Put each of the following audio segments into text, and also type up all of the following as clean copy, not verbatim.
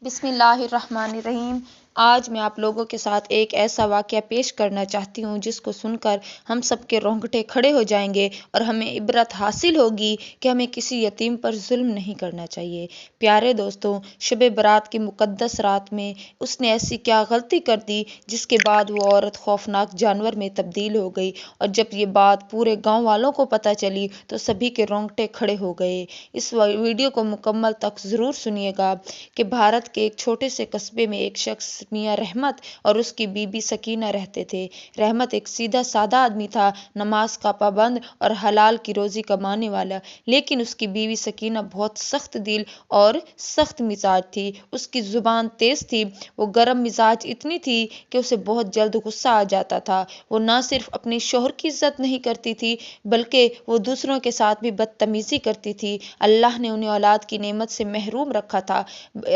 بسم اللہ الرحمن الرحیم۔ آج میں آپ لوگوں کے ساتھ ایک ایسا واقعہ پیش کرنا چاہتی ہوں جس کو سن کر ہم سب کے رونگٹے کھڑے ہو جائیں گے اور ہمیں عبرت حاصل ہوگی کہ ہمیں کسی یتیم پر ظلم نہیں کرنا چاہیے۔ پیارے دوستوں، شب برات کی مقدس رات میں اس نے ایسی کیا غلطی کر دی جس کے بعد وہ عورت خوفناک جانور میں تبدیل ہو گئی، اور جب یہ بات پورے گاؤں والوں کو پتہ چلی تو سبھی کے رونگٹے کھڑے ہو گئے۔ اس ویڈیو کو مکمل تک ضرور سنیے گا کہ بھارت کے ایک چھوٹے سے قصبے میں ایک شخص میاں رحمت اور اس کی بیوی سکینہ رہتے تھے۔ رحمت ایک سیدھا سادہ آدمی تھا، نماز کا پابند اور حلال کی روزی کمانے والا، لیکن اس کی بیوی سکینہ بہت سخت دل اور سخت مزاج تھی۔ اس کی زبان تیز تھی، وہ گرم مزاج اتنی تھی کہ اسے بہت جلد غصہ آ جاتا تھا۔ وہ نہ صرف اپنے شوہر کی عزت نہیں کرتی تھی بلکہ وہ دوسروں کے ساتھ بھی بدتمیزی کرتی تھی۔ اللہ نے انہیں اولاد کی نعمت سے محروم رکھا تھا۔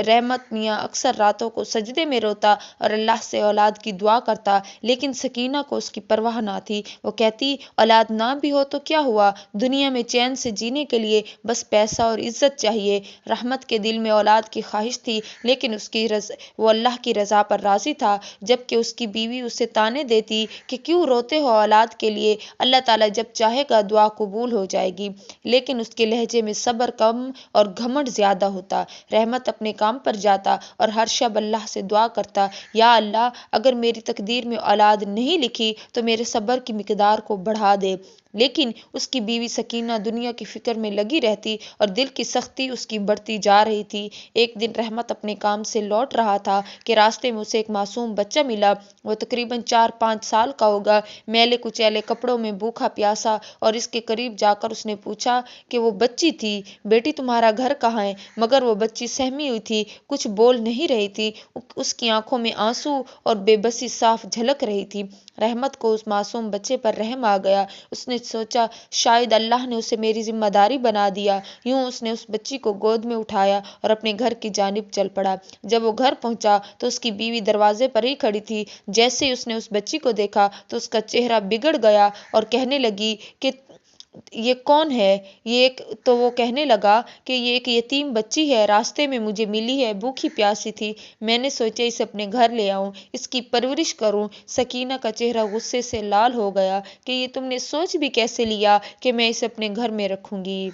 رحمت میاں اکثر راتوں کو سجدے میں روتا اور اللہ سے اولاد کی دعا کرتا، لیکن سکینہ کو اس کی پرواہ نہ تھی۔ وہ کہتی، اولاد نہ بھی ہو تو کیا ہوا، دنیا میں چین سے جینے کے لیے بس پیسہ اور عزت چاہیے۔ رحمت کے دل میں اولاد کی خواہش تھی، لیکن وہ اللہ کی رضا پر راضی تھا۔ جبکہ اس کی بیوی اسے طعنے دیتی کہ کیوں روتے ہو اولاد کے لیے، اللہ تعالیٰ جب چاہے گا دعا قبول ہو جائے گی، لیکن اس کے لہجے میں صبر کم اور گھمنڈ زیادہ ہوتا۔ رحمت اپنے کام پر جاتا اور ہر شب اللہ سے دعا کرتا، یا اللہ، اگر میری تقدیر میں اولاد نہیں لکھی تو میرے صبر کی مقدار کو بڑھا دے۔ لیکن اس کی بیوی سکینہ دنیا کی فکر میں لگی رہتی اور دل کی سختی اس کی بڑھتی جا رہی تھی۔ ایک دن رحمت اپنے کام سے لوٹ رہا تھا کہ راستے میں اسے ایک معصوم بچہ ملا۔ وہ تقریباً 4-5 سال کا ہوگا، میلے کچیلے کپڑوں میں بھوکا پیاسا، اور اس کے قریب جا کر اس نے پوچھا کہ وہ بچی تھی، بیٹی تمہارا گھر کہاں ہے؟ مگر وہ بچی سہمی ہوئی تھی، کچھ بول نہیں رہی تھی۔ اس کی آنکھوں میں آنسو اور بے بسی صاف جھلک رہی تھی۔ رحمت کو اس معصوم بچے پر رحم آ گیا۔ اس نے سوچا، شاید اللہ نے اسے میری ذمہ داری بنا دیا۔ یوں اس نے اس بچی کو گود میں اٹھایا اور اپنے گھر کی جانب چل پڑا۔ جب وہ گھر پہنچا تو اس کی بیوی دروازے پر ہی کھڑی تھی۔ جیسے ہی اس نے اس بچی کو دیکھا تو اس کا چہرہ بگڑ گیا اور کہنے لگی کہ یہ کون ہے؟ وہ کہنے لگا کہ یہ ایک یتیم بچی ہے، راستے میں مجھے ملی ہے، بھوکی پیاسی تھی، میں نے سوچا اسے اپنے گھر لے آؤں، اس کی پرورش کروں۔ سکینہ کا چہرہ غصے سے لال ہو گیا کہ یہ تم نے سوچ بھی کیسے لیا کہ میں اسے اپنے گھر میں رکھوں گی؟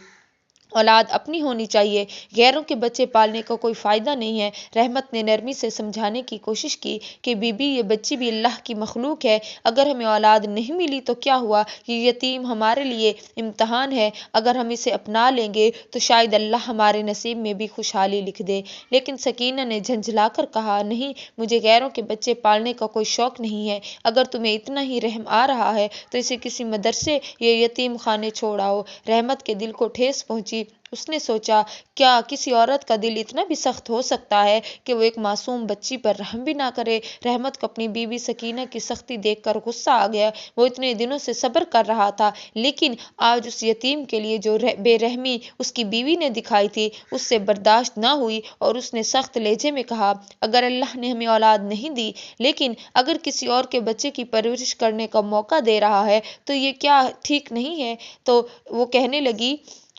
اولاد اپنی ہونی چاہیے، غیروں کے بچے پالنے کا کوئی فائدہ نہیں ہے۔ رحمت نے نرمی سے سمجھانے کی کوشش کی کہ بی بی، یہ بچی بھی اللہ کی مخلوق ہے، اگر ہمیں اولاد نہیں ملی تو کیا ہوا، یہ یتیم ہمارے لیے امتحان ہے، اگر ہم اسے اپنا لیں گے تو شاید اللہ ہمارے نصیب میں بھی خوشحالی لکھ دے۔ لیکن سکینہ نے جھنجھلا کر کہا، نہیں، مجھے غیروں کے بچے پالنے کا کوئی شوق نہیں ہے، اگر تمہیں اتنا ہی رحم آ رہا ہے تو اسے کسی مدرسے یا یتیم خانے چھوڑ آؤ۔ رحمت کے دل کو ٹھیس پہنچی۔ اس نے سوچا، کیا کسی عورت کا دل اتنا بھی سخت ہو سکتا ہے کہ وہ ایک معصوم بچی پر رحم بھی نہ کرے؟ رحمت کو اپنی بیوی سکینہ کی سختی دیکھ کر غصہ آ گیا۔ وہ اتنے دنوں سے صبر کر رہا تھا، لیکن آج اس یتیم کے لیے جو بے رحمی اس کی بیوی نے دکھائی تھی اس سے برداشت نہ ہوئی، اور اس نے سخت لہجے میں کہا، اگر اللہ نے ہمیں اولاد نہیں دی لیکن اگر کسی اور کے بچے کی پرورش کرنے کا موقع دے رہا ہے تو یہ کیا ٹھیک نہیں ہے؟ تو وہ کہنے لگی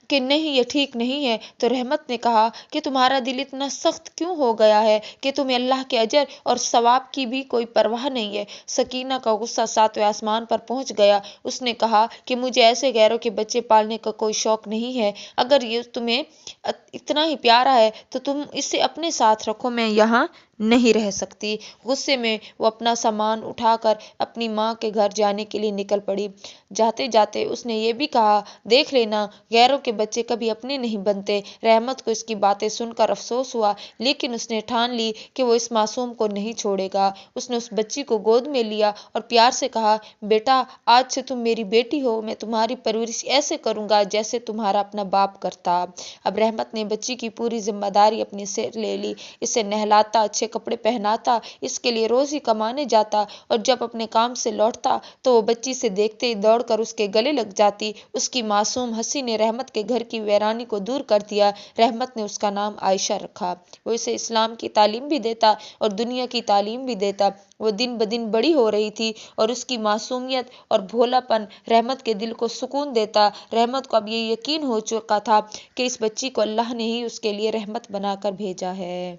کہ نہیں، یہ ٹھیک نہیں ہے۔ تو رحمت نے کہا کہ تمہارا دل اتنا سخت کیوں ہو گیا ہے کہ تمہیں اللہ کے اجر اور ثواب کی بھی کوئی پرواہ نہیں ہے؟ سکینہ کا غصہ ساتویں آسمان پر پہنچ گیا۔ اس نے کہا کہ مجھے ایسے غیروں کے بچے پالنے کا کوئی شوق نہیں ہے، اگر یہ تمہیں اتنا ہی پیارا ہے تو تم اسے اپنے ساتھ رکھو، میں یہاں نہیں رہ سکتی۔ غصے میں وہ اپنا سامان اٹھا کر اپنی ماں کے گھر جانے کے لیے نکل پڑی۔ جاتے جاتے اس نے یہ بھی کہا، دیکھ لینا، غیروں کے بچے کبھی اپنے نہیں بنتے۔ رحمت کو اس کی باتیں سن کر افسوس ہوا، لیکن اس نے ٹھان لی کہ وہ اس معصوم کو نہیں چھوڑے گا۔ اس نے اس بچی کو گود میں لیا اور پیار سے کہا، بیٹا، آج سے تم میری بیٹی ہو، میں تمہاری پرورش ایسے کروں گا جیسے تمہارا اپنا باپ کرتا۔ اب رحمت نے بچی کی پوری ذمہ داری اپنے سر لے لی، اسے نہلاتا، اچھے کپڑے پہناتا، اس کے لیے روزی کمانے جاتا، اور جب اپنے کام سے لوٹتا تو وہ بچی سے دیکھتے ہی دوڑ کر اس کے گلے لگ جاتی۔ اس کی معصوم ہنسی نے رحمت کے گھر کی ویرانی کو دور کر دیا۔ رحمت نے اس کا نام عائشہ رکھا۔ وہ اسے اسلام کی تعلیم بھی دیتا اور دنیا کی تعلیم بھی دیتا۔ وہ دن بدن بڑی ہو رہی تھی اور اس کی معصومیت اور بھولا پن رحمت کے دل کو سکون دیتا۔ رحمت کو اب یہ یقین ہو چکا تھا کہ اس بچی کو اللہ نے ہی اس کے لیے رحمت بنا کر بھیجا ہے۔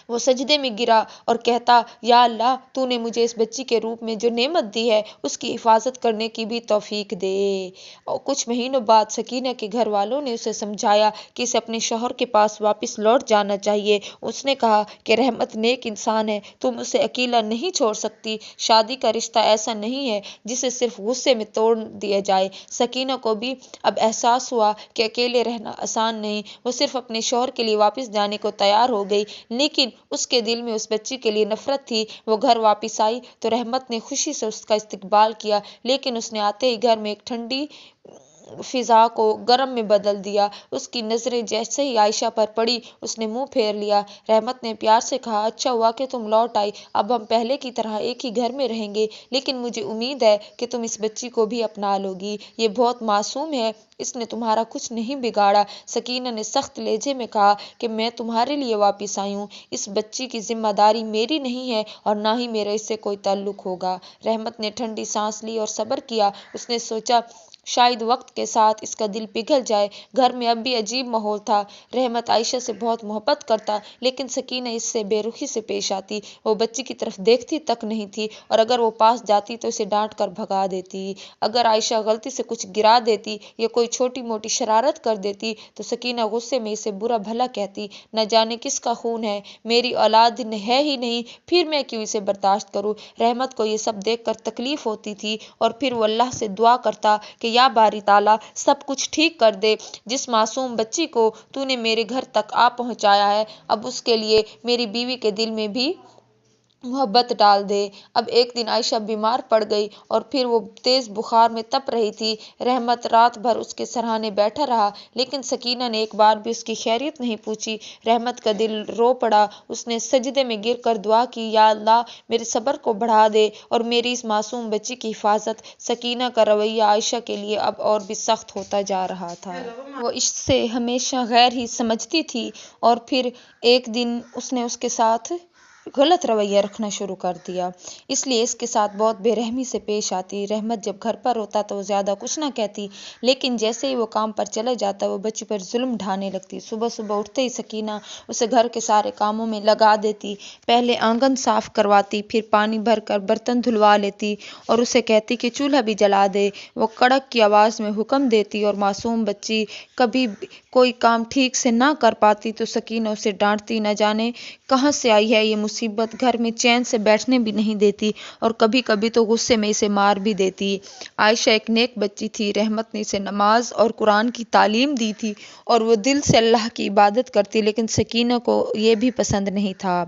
وہ سجدے میں گرا اور کہتا، یا اللہ تو نے مجھے اس بچی کے روپ میں جو نعمت دی ہے اس کی حفاظت کرنے کی بھی توفیق دے۔ اور کچھ مہینوں بعد سکینہ کے گھر والوں نے اسے سمجھایا کہ اسے اپنے شوہر کے پاس واپس لوٹ جانا چاہیے۔ اس نے کہا کہ رحمت نیک انسان ہے، تم اسے اکیلا نہیں چھوڑ سکتی۔ شادی کا رشتہ ایسا نہیں ہے جسے صرف غصے میں توڑ دیا جائے۔ سکینہ کو بھی اب احساس ہوا کہ اکیلے رہنا آسان نہیں۔ وہ صرف اپنے شوہر کے لیے واپس جانے کو تیار ہو گئی، لیکن اس کے دل میں اس بچی کے لیے نفرت تھی۔ وہ گھر واپس آئی تو رحمت نے خوشی سے اس کا استقبال کیا، لیکن اس نے آتے ہی گھر میں ایک ٹھنڈی فضا کو گرم میں بدل دیا۔ اس کی نظریں جیسے ہی عائشہ پر پڑی اس نے منہ پھیر لیا۔ رحمت نے پیار سے کہا، اچھا ہوا کہ تم لوٹ آئی، اب ہم پہلے کی طرح ایک ہی گھر میں رہیں گے، لیکن مجھے امید ہے کہ تم اس بچی کو بھی اپنا لوگی، یہ بہت معصوم ہے، اس نے تمہارا کچھ نہیں بگاڑا۔ سکینہ نے سخت لہجے میں کہا کہ میں تمہارے لیے واپس آئی ہوں، اس بچی کی ذمہ داری میری نہیں ہے اور نہ ہی میرا اس سے کوئی تعلق ہوگا۔ رحمت نے ٹھنڈی سانس لی اور صبر کیا۔ اس نے سوچا شاید وقت کے ساتھ اس کا دل پگھل جائے۔ گھر میں اب بھی عجیب ماحول تھا۔ رحمت عائشہ سے بہت محبت کرتا، لیکن سکینہ اس سے بے رخی سے پیش آتی۔ وہ بچی کی طرف دیکھتی تک نہیں تھی، اور اگر وہ پاس جاتی تو اسے ڈانٹ کر بھگا دیتی۔ اگر عائشہ غلطی سے کچھ گرا دیتی یا کوئی چھوٹی موٹی شرارت کر دیتی تو سکینہ غصے میں اسے برا بھلا کہتی، نہ جانے کس کا خون ہے، میری اولاد ہے ہی نہیں، پھر میں کیوں اسے برداشت کروں۔ رحمت کو یہ سب دیکھ کر تکلیف ہوتی تھی، اور پھر وہ اللہ سے دعا کرتا کہ یا باری تعالیٰ سب کچھ ٹھیک کر دے، جس معصوم بچی کو تو نے میرے گھر تک آ پہنچایا ہے، اب اس کے لیے میری بیوی کے دل میں بھی محبت ڈال دے۔ اب ایک دن عائشہ بیمار پڑ گئی اور پھر وہ تیز بخار میں تپ رہی تھی۔ رحمت رات بھر اس کے سرہانے بیٹھا رہا، لیکن سکینہ نے ایک بار بھی اس کی خیریت نہیں پوچھی۔ رحمت کا دل رو پڑا، اس نے سجدے میں گر کر دعا کی، یا اللہ میرے صبر کو بڑھا دے اور میری اس معصوم بچی کی حفاظت۔ سکینہ کا رویہ عائشہ کے لیے اب اور بھی سخت ہوتا جا رہا تھا۔ وہ اس سے ہمیشہ غیر ہی سمجھتی تھی، اور پھر ایک دن اس نے اس کے ساتھ غلط رویہ رکھنا شروع کر دیا، اس لیے اس کے ساتھ بہت بے رحمی سے پیش آتی۔ رحمت جب گھر پر ہوتا تو وہ زیادہ کچھ نہ کہتی، لیکن جیسے ہی وہ کام پر چلا جاتا وہ بچی پر ظلم ڈھانے لگتی۔ صبح صبح اٹھتے ہی سکینہ اسے گھر کے سارے کاموں میں لگا دیتی، پہلے آنگن صاف کرواتی، پھر پانی بھر کر برتن دھلوا لیتی اور اسے کہتی کہ چولہا بھی جلا دے۔ وہ کڑک کی آواز میں حکم دیتی، اور معصوم بچی کبھی کوئی کام ٹھیک سے نہ کر پاتی تو سکینہ اسے ڈانٹتی، نہ جانے کہاں سے آئی ہے یہ مصیبت، گھر میں چین سے بیٹھنے بھی نہیں دیتی، اور کبھی کبھی تو غصے میں اسے مار بھی دیتی۔ عائشہ ایک نیک بچی تھی، رحمت نے اسے نماز اور قرآن کی تعلیم دی تھی اور وہ دل سے اللہ کی عبادت کرتی، لیکن سکینہ کو یہ بھی پسند نہیں تھا۔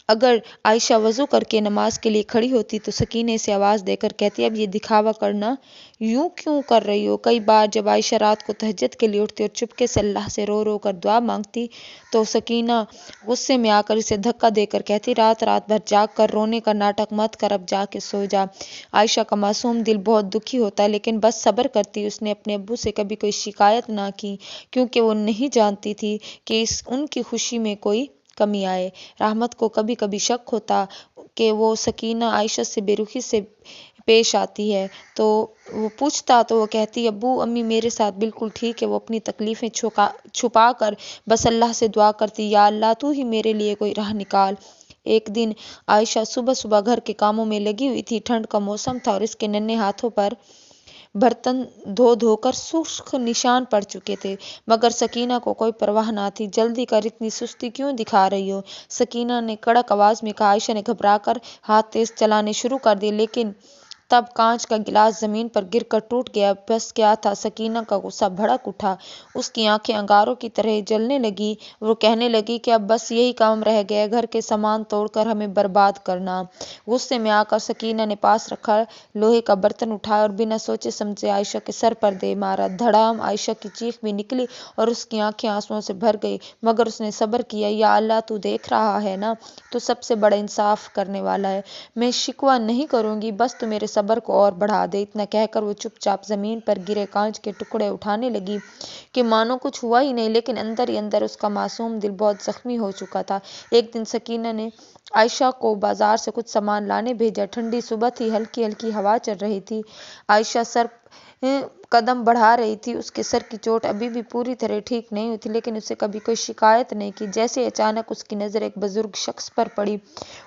اگر عائشہ وضو کر کے نماز کے لیے کھڑی ہوتی تو سکینہ اسے آواز دے کر کہتی، اب یہ دکھاوا کرنا یوں کیوں کر رہی ہو۔ کئی بار جب عائشہ رات کو تہجد کے لیے اٹھتی اور چپکے سے اللہ سے رو رو کر دعا مانگتی تو سکینہ غصے میں آ کر اسے دھکا دے کر کہتی، رات رات بھر جاگ کر رونے کا ناٹک مت کر، اب جا کے سو جا۔ عائشہ کا معصوم دل بہت دکھی ہوتا، لیکن بس صبر کرتی۔ اس نے اپنے ابو سے کبھی کوئی شکایت نہ کی، کیونکہ وہ نہیں جانتی تھی کہ ان کی خوشی میں کوئی کمی آئے۔ رحمت کو کبھی کبھی شک ہوتا کہ وہ سکینہ عائشہ سے بے رخی سے پیش آتی ہے، تو وہ پوچھتا تو وہ کہتی، ابو امی میرے ساتھ بالکل ٹھیک ہے۔ وہ اپنی تکلیفیں چھپا کر بس اللہ سے دعا کرتی، یا اللہ تو ہی میرے لیے کوئی راہ نکال۔ ایک دن عائشہ صبح صبح گھر کے کاموں میں لگی ہوئی تھی۔ ٹھنڈ کا موسم تھا اور اس کے ننھے ہاتھوں پر برتن دھو دھو کر سرخ نشان پڑ چکے تھے، مگر سکینہ کو کوئی پرواہ نہ تھی۔ جلدی کر، اتنی سستی کیوں دکھا رہی ہو؟ سکینہ نے کڑک آواز میں کہا۔ عائشہ نے گھبرا کر ہاتھ تیز چلانے شروع کر دیے، لیکن تب کانچ کا گلاس زمین پر گر کر ٹوٹ گیا۔ بس کیا تھا، سکینہ کا غصہ بھڑک اٹھا، اس کی آنکھیں انگاروں کی طرح جلنے لگیں۔ وہ کہنے لگی کہ اب بس یہی کام رہ گیا ہے، گھر کے سامان توڑ کر ہمیں برباد کرنا۔ غصے میں آ کر سکینہ نے پاس رکھا لوہے کا برتن اٹھایا اور بنا سوچے سمجھے عائشہ کے سر پر دے مارا۔ دھڑام! عائشہ کی چیخ بھی نکلی اور اس کی آنکھیں آنسوؤں سے بھر گئی، مگر اس نے صبر کیا۔ یا اللہ تو دیکھ رہا ہے نا، تو سب سے بڑا انصاف کرنے والا ہے، میں شکوہ نہیں کروں گی، بس تو میرے صبر کو اور بڑھا دے۔ اتنا کہہ کر وہ چپ چاپ زمین پر گرے کانچ کے ٹکڑے اٹھانے لگی کہ مانو کچھ ہوا ہی نہیں، لیکن اندر ہی اندر اس کا معصوم دل بہت زخمی ہو چکا تھا۔ ایک دن سکینہ نے عائشہ کو بازار سے کچھ سامان لانے بھیجا۔ ٹھنڈی صبح تھی، ہلکی ہلکی ہوا چل رہی تھی۔ عائشہ سر قدم بڑھا رہی تھی۔ اس کے سر کی چوٹ ابھی بھی پوری طرح ٹھیک نہیں ہوئی تھی، لیکن اسے کبھی کوئی شکایت نہیں کی۔ جیسے ہی اچانک اس کی نظر ایک بزرگ شخص پر پڑی۔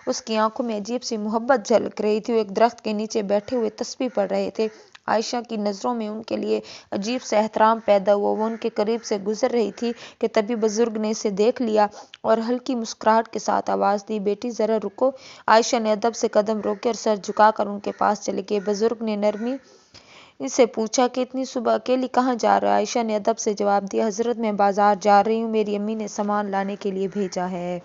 اس کی آنکھوں میں عجیب سی محبت جھلک رہی تھی۔ وہ ایک درخت کے نیچے بیٹھے ہوئے تسبیح پڑھ رہے تھے۔ عائشہ کی نظروں میں ان کے لیے عجیب سا احترام پیدا ہوا۔ وہ ان کے قریب سے گزر رہی تھی کہ تبھی بزرگ نے اسے دیکھ لیا اور ہلکی مسکراہٹ کے ساتھ آواز دی، بیٹی ذرا رکو۔ عائشہ نے ادب سے قدم روکے اور سر جھکا کر ان کے پاس چلی گئی۔ بزرگ نے نرمی سے پوچھا کہ اتنی صبح اکیلی کہاں جا رہے ہو؟ عائشہ نے ادب سے جواب دیا، حضرت میں بازار جا رہی ہوں، میری امی نے سامان لانے کے لیے بھیجا ہے۔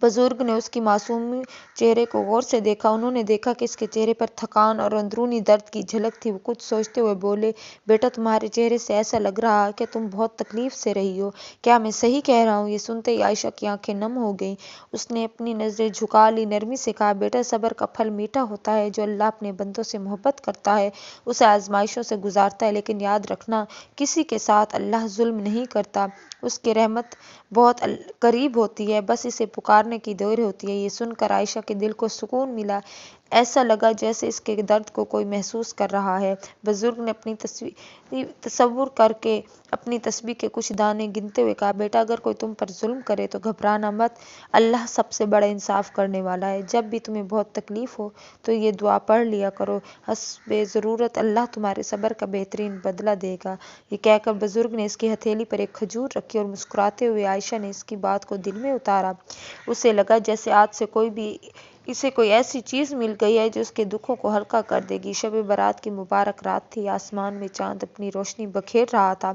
بزرگ نے اس کی معصوم چہرے کو غور سے دیکھا۔ انہوں نے دیکھا کہ اس کے چہرے پر تھکان اور اندرونی درد کی جھلک تھی۔ وہ کچھ سوچتے ہوئے بولے، بیٹا تمہارے چہرے سے ایسا لگ رہا ہے کہ تم بہت تکلیف سے رہی ہو، کیا میں صحیح کہہ رہا ہوں؟ یہ سنتے ہی عائشہ کی آنکھیں نم ہو گئیں۔ اس نے اپنی نظریں جھکا لی، نرمی سے کہا، بیٹا صبر کا پھل میٹھا ہوتا ہے۔ جو اللہ اپنے بندوں سے محبت کرتا ہے اسے آزمائشوں سے گزارتا ہے، لیکن یاد رکھنا کسی کے ساتھ اللہ ظلم نہیں کرتا، اس کی رحمت بہت قریب ہوتی ہے، بس اسے پکارنے کی دیر ہوتی ہے۔ یہ سن کر عائشہ کے دل کو سکون ملا، ایسا لگا جیسے اس کے درد کو کوئی محسوس کر رہا ہے۔ بزرگ نے اپنی تصور کر کے اپنی تسبیح کے کچھ دانے گنتے ہوئے کہا، بیٹا اگر کوئی تم پر ظلم کرے تو گھبرانا مت، اللہ سب سے بڑا انصاف کرنے والا ہے۔ جب بھی تمہیں بہت تکلیف ہو تو یہ دعا پڑھ لیا کرو، حسب ضرورت اللہ تمہارے صبر کا بہترین بدلہ دے گا۔ یہ کہہ کر بزرگ نے اس کی ہتھیلی پر ایک کھجور رکھی اور مسکراتے ہوئے عائشہ نے اس کی بات کو دل میں اتارا۔ اسے لگا جیسے آج سے اسے کوئی ایسی چیز مل گئی ہے جو اس کے دکھوں کو ہلکا کر دے گی۔ شب برات کی مبارک رات تھی، آسمان میں چاند اپنی روشنی بکھیر رہا تھا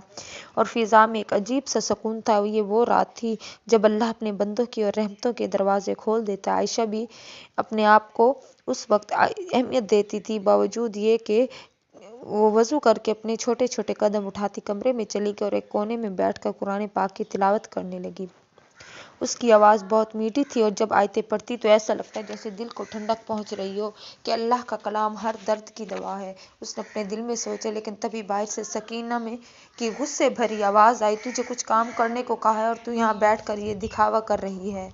اور فضا میں ایک عجیب سا سکون تھا۔ یہ وہ رات تھی جب اللہ اپنے بندوں کی اور رحمتوں کے دروازے کھول دیتا ہے۔ عائشہ بھی اپنے آپ کو اس وقت اہمیت دیتی تھی، باوجود یہ کہ وہ وضو کر کے اپنے چھوٹے چھوٹے قدم اٹھاتی کمرے میں چلی گئی اور ایک کونے میں بیٹھ کر قرآن پاک کی تلاوت کرنے لگی۔ اس کی آواز بہت میٹھی تھی اور جب آیتیں پڑھتی تو ایسا لگتا جیسے دل کو ٹھنڈک پہنچ رہی ہو، کہ اللہ کا کلام ہر درد کی دوا ہے۔ اس نے اپنے دل میں سوچا، لیکن تبھی باہر سے سکینہ کی غصے بھری آواز آئی، تجھے کچھ کام کرنے کو کہا ہے اور تو یہاں بیٹھ کر یہ دکھاوا کر رہی ہے۔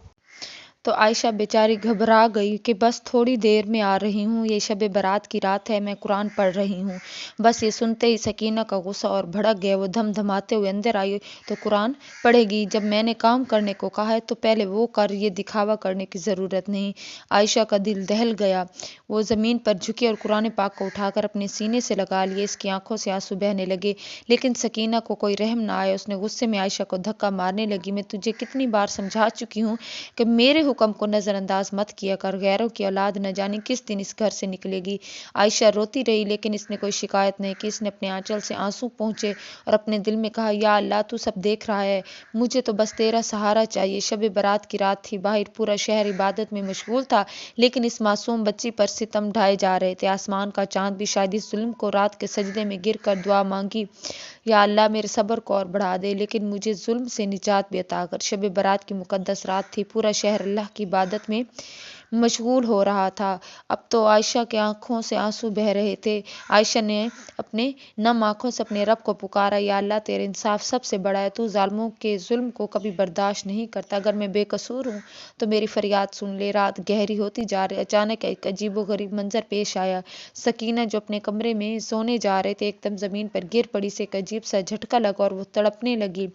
تو عائشہ بیچاری گھبرا گئی کہ بس تھوڑی دیر میں آ رہی ہوں، یہ شب برات کی رات ہے، میں قرآن پڑھ رہی ہوں۔ بس یہ سنتے ہی سکینہ کا غصہ اور بھڑک گیا۔ وہ دھم دھماتے ہوئے اندر آئی، تو قرآن پڑھے گی؟ جب میں نے کام کرنے کو کہا ہے تو پہلے وہ کر، یہ دکھاوا کرنے کی ضرورت نہیں۔ عائشہ کا دل دہل گیا۔ وہ زمین پر جھکی اور قرآن پاک کو اٹھا کر اپنے سینے سے لگا لیا۔ اس کی آنکھوں سے آنسو بہنے لگے، لیکن سکینہ کو کوئی رحم نہ آیا۔ اس نے غصے میں عائشہ کو دھکا مارنے لگی، میں تجھے کتنی بار سمجھا چکی ہوں کہ میرے حکم کو نظر انداز مت کیا کر، غیروں کی اولاد نہ جانے کس دن اس گھر سے نکلے گی۔ عائشہ روتی رہی، لیکن اس نے کوئی شکایت نہیں کی۔ اس نے اپنے آنچل سے آنسو پونچھے اور اپنے دل میں کہا، یا اللہ تو سب دیکھ رہا ہے، مجھے تو بس تیرا سہارا چاہیے۔ شب برات کی رات تھی، باہر پورا شہر عبادت میں مشغول تھا، لیکن اس معصوم بچی پر ستم ڈھائے جا رہے تھے۔ آسمان کا چاند بھی شاید اس ظلم کو رات کے سجدے میں گر کر دعا مانگی، یا اللہ میرے صبر کو اور بڑھا دے، لیکن مجھے ظلم سے نجات بھی عطا کر۔ شب برات کی مقدس رات تھی، پورا شہر اللہ کی عبادت میں مشغول ہو رہا تھا۔ اب تو عائشہ کی آنکھوں سے آنسو بہہ رہے تھے۔ عائشہ نے اپنے نم آنکھوں سے اپنے رب کو پکارا، یا اللہ تیرا انصاف سب سے بڑا ہے، تو ظالموں کے ظلم کو کبھی برداشت نہیں کرتا، اگر میں بے قصور ہوں تو میری فریاد سن لے۔ رات گہری ہوتی جا رہی، اچانک ایک عجیب و غریب منظر پیش آیا۔ سکینہ جو اپنے کمرے میں سونے جا رہے تھے، ایک دم زمین پر گر پڑی، اسے ایک عجیب سا جھٹکا لگا اور وہ تڑپنے لگی۔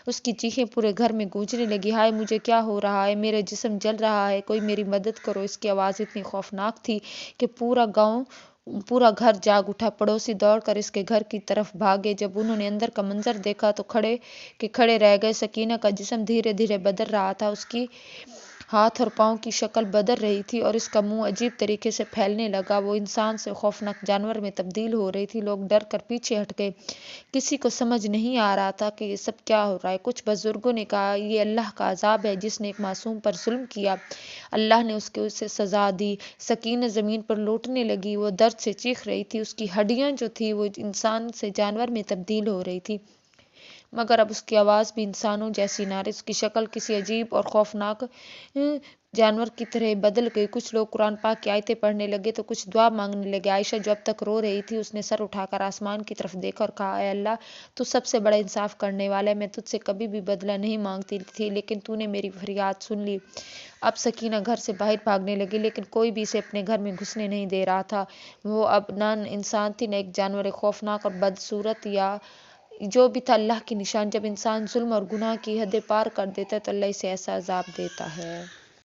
اس کی چیخیں پورے گھر میں گونجنے لگی، ہائے مجھے کیا ہو رہا ہے، میرا جسم جل رہا ہے، کوئی میری مدد کرو۔ اس کی آواز اتنی خوفناک تھی کہ پورا گھر جاگ اٹھا۔ پڑوسی دوڑ کر اس کے گھر کی طرف بھاگے۔ جب انہوں نے اندر کا منظر دیکھا تو کھڑے رہ گئے۔ سکینہ کا جسم دھیرے دھیرے بدل رہا تھا، اس کی ہاتھ اور پاؤں کی شکل بدل رہی تھی اور اس کا منہ عجیب طریقے سے پھیلنے لگا۔ وہ انسان سے خوفناک جانور میں تبدیل ہو رہی تھی۔ لوگ ڈر کر پیچھے ہٹ گئے، کسی کو سمجھ نہیں آ رہا تھا کہ یہ سب کیا ہو رہا ہے۔ کچھ بزرگوں نے کہا، یہ اللہ کا عذاب ہے، جس نے ایک معصوم پر ظلم کیا، اللہ نے اسے سزا دی۔ سکینہ زمین پر لوٹنے لگی، وہ درد سے چیخ رہی تھی، اس کی ہڈیاں جو تھی وہ انسان سے جانور میں تبدیل ہو رہی تھی۔ مگر اب اس کی آواز بھی انسانوں جیسی نہ رہی، اس کی شکل کسی عجیب اور خوفناک جانور کی طرح بدل گئی۔ کچھ لوگ قرآن پاک کی آیتیں پڑھنے لگے تو کچھ دعا مانگنے لگے۔ عائشہ جو اب تک رو رہی تھی، اس نے سر اٹھا کر آسمان کی طرف دیکھا اور کہا، اے اللہ، تو سب سے بڑا انصاف کرنے والا ہے، میں تجھ سے کبھی بھی بدلہ نہیں مانگتی تھی، لیکن تو نے میری فریاد سن لی۔ اب سکینہ گھر سے باہر بھاگنے لگی، لیکن کوئی بھی اسے اپنے گھر میں گھسنے نہیں دے رہا تھا۔ وہ اب نہ انسان تھی نہ ایک جانور، ایک خوفناک اور بدصورت یا جو بھی تھا اللہ کی نشان۔ جب انسان ظلم اور گناہ کی حدیں پار کر دیتا ہے تو اللہ اسے ایسا عذاب دیتا ہے۔